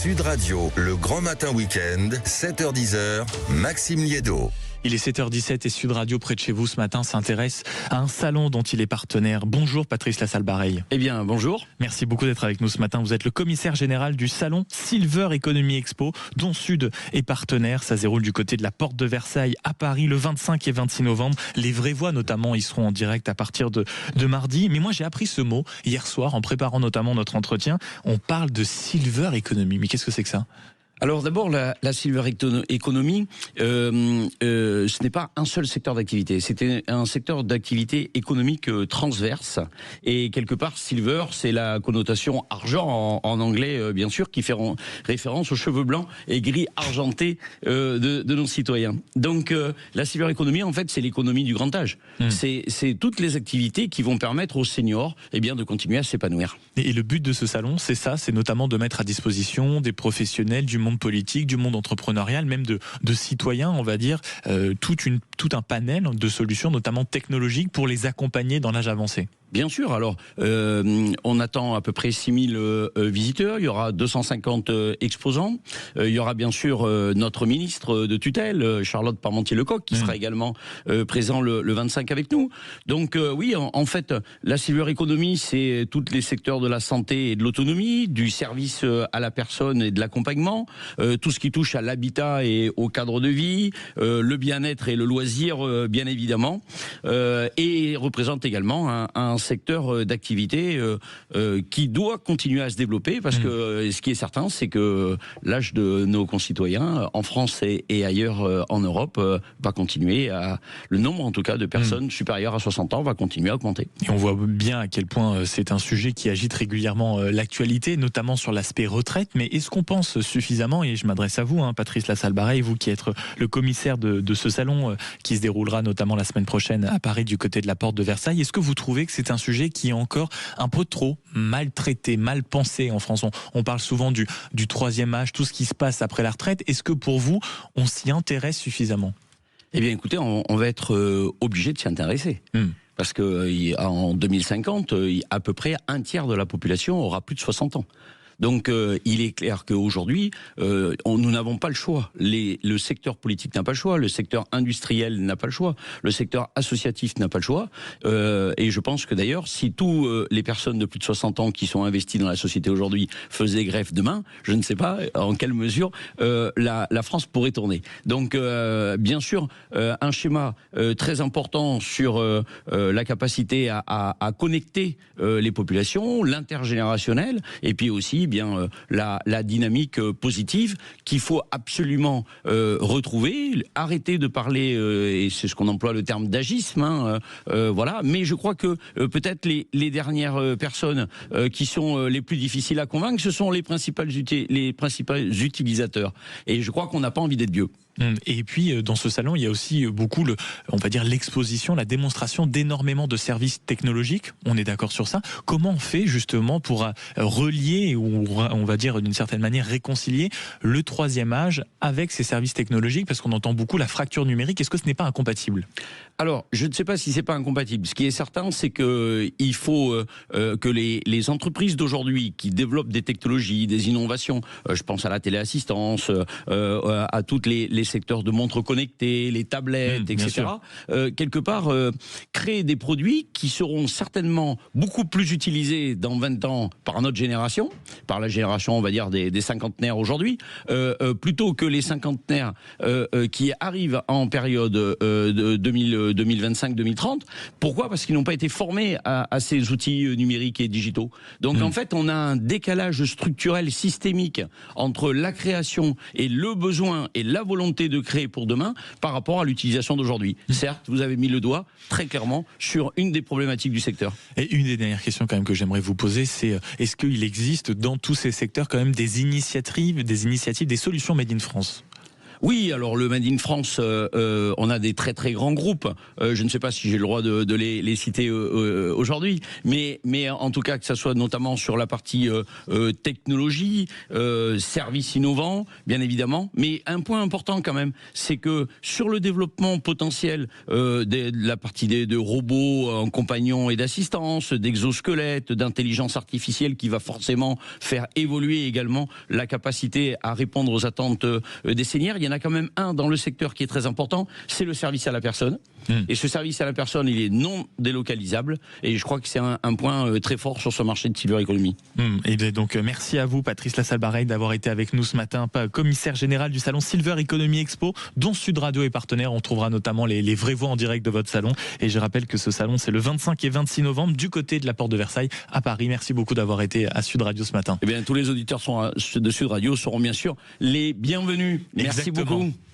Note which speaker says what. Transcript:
Speaker 1: Sud Radio, le grand matin week-end, 7h-10h, Maxime Liédo.
Speaker 2: Il est 7h17 et Sud Radio, près de chez vous, ce matin, s'intéresse à un salon dont il est partenaire. Bonjour Patrice Lassalle-Bareil.
Speaker 3: Eh bien, bonjour.
Speaker 2: Merci beaucoup d'être avec nous ce matin. Vous êtes le commissaire général du salon Silver Economy Expo, dont Sud est partenaire. Ça se déroule du côté de la Porte de Versailles à Paris le 25 et 26 novembre. Les vraies voix, notamment, ils seront en direct à partir de mardi. Mais moi, j'ai appris ce mot hier soir en préparant notamment notre entretien. On parle de Silver Economy. Mais qu'est-ce que c'est que ça ?
Speaker 3: Alors d'abord, la Silver Economy, ce n'est pas un seul secteur d'activité. C'était un secteur d'activité économique transverse. Et quelque part, Silver, c'est la connotation argent en anglais, bien sûr, qui fait référence aux cheveux blancs et gris argentés de nos citoyens. Donc la Silver Economy, en fait, c'est l'économie du grand âge. C'est toutes les activités qui vont permettre aux seniors de continuer à s'épanouir.
Speaker 2: Et le but de ce salon, c'est ça, c'est notamment de mettre à disposition des professionnels du monde politique, du monde entrepreneurial, même de citoyens, on va dire, tout un panel de solutions, notamment technologiques, pour les accompagner dans l'âge avancé.
Speaker 3: Bien sûr, alors on attend à peu près 6000 visiteurs, il y aura 250 exposants, il y aura bien sûr notre ministre de tutelle, Charlotte Parmentier-Lecocq, qui sera également présent le 25 avec nous. Donc oui, en fait, la Silver Economy, c'est tous les secteurs de la santé et de l'autonomie, du service à la personne et de l'accompagnement, tout ce qui touche à l'habitat et au cadre de vie, le bien-être et le loisir, bien évidemment, et représente également un secteur d'activité qui doit continuer à se développer, parce que ce qui est certain, c'est que l'âge de nos concitoyens en France et ailleurs en Europe va continuer le nombre en tout cas de personnes supérieures à 60 ans va continuer à augmenter.
Speaker 2: Et on voit bien à quel point c'est un sujet qui agite régulièrement l'actualité, notamment sur l'aspect retraite. Mais est-ce qu'on pense suffisamment, et je m'adresse à vous, Patrice Lassalle-Bareil, vous qui êtes le commissaire de ce salon qui se déroulera notamment la semaine prochaine à Paris du côté de la Porte de Versailles, est-ce que vous trouvez que c'est un sujet qui est encore un peu trop mal traité, mal pensé en France? On parle souvent du troisième âge, tout ce qui se passe après la retraite. Est-ce que pour vous, on s'y intéresse suffisamment?
Speaker 3: Eh bien écoutez, on va être obligé de s'y intéresser. Parce qu'en 2050, à peu près un tiers de la population aura plus de 60 ans. Donc il est clair qu'aujourd'hui, nous n'avons pas le choix. Le secteur politique n'a pas le choix, le secteur industriel n'a pas le choix, le secteur associatif n'a pas le choix. Et je pense que d'ailleurs, si tous les personnes de plus de 60 ans qui sont investies dans la société aujourd'hui faisaient grève demain, je ne sais pas en quelle mesure la France pourrait tourner. Donc bien sûr, un schéma très important sur la capacité à connecter les populations, l'intergénérationnel, et puis aussi la dynamique positive qu'il faut absolument retrouver, arrêter de parler, et c'est ce qu'on emploie le terme d'agisme, voilà. Mais je crois que peut-être les dernières personnes qui sont les plus difficiles à convaincre, ce sont les principaux utilisateurs. Et je crois qu'on n'a pas envie d'être vieux.
Speaker 2: Et puis dans ce salon, il y a aussi beaucoup, on va dire, l'exposition, la démonstration d'énormément de services technologiques. On est d'accord sur ça. Comment on fait justement pour relier, ou on va dire d'une certaine manière réconcilier le troisième âge avec ces services technologiques? Parce qu'on entend beaucoup la fracture numérique. Est-ce que ce n'est pas incompatible?
Speaker 3: Alors, je ne sais pas si c'est pas incompatible. Ce qui est certain, c'est que il faut que les entreprises d'aujourd'hui qui développent des technologies, des innovations, je pense à la téléassistance, à toutes les secteurs de montres connectées, les tablettes, etc. Quelque part, créer des produits qui seront certainement beaucoup plus utilisés dans 20 ans par notre génération, par la génération, on va dire, des cinquantenaires aujourd'hui, plutôt que les cinquantenaires qui arrivent en période 2025-2030. Pourquoi? Parce qu'ils n'ont pas été formés à ces outils numériques et digitaux. Donc en fait, on a un décalage structurel systémique entre la création et le besoin et la volonté de créer pour demain par rapport à l'utilisation d'aujourd'hui. Certes, vous avez mis le doigt très clairement sur une des problématiques du secteur.
Speaker 2: Et une des dernières questions quand même que j'aimerais vous poser, c'est est-ce qu'il existe dans tous ces secteurs quand même des initiatives, des solutions made in France?
Speaker 3: Oui, alors le Made in France, on a des très très grands groupes. Je ne sais pas si j'ai le droit de les citer aujourd'hui, mais en tout cas que ça soit notamment sur la partie technologie, services innovants, bien évidemment. Mais un point important quand même, c'est que sur le développement potentiel de la partie de robots en compagnon et d'assistance, d'exosquelettes, d'intelligence artificielle qui va forcément faire évoluer également la capacité à répondre aux attentes des seniors. Il y en a quand même un dans le secteur qui est très important, c'est le service à la personne. Et ce service à la personne, il est non délocalisable. Et je crois que c'est un point très fort sur ce marché de Silver Economy.
Speaker 2: Et donc merci à vous, Patrice Lassalle-Bareil, d'avoir été avec nous ce matin, commissaire général du salon Silver Economy Expo, dont Sud Radio est partenaire. On trouvera notamment les vraies voix en direct de votre salon. Et je rappelle que ce salon, c'est le 25 et 26 novembre du côté de la Porte de Versailles à Paris. Merci beaucoup d'avoir été à Sud Radio ce matin.
Speaker 3: Eh bien, tous les auditeurs de Sud Radio seront bien sûr les bienvenus. Merci beaucoup.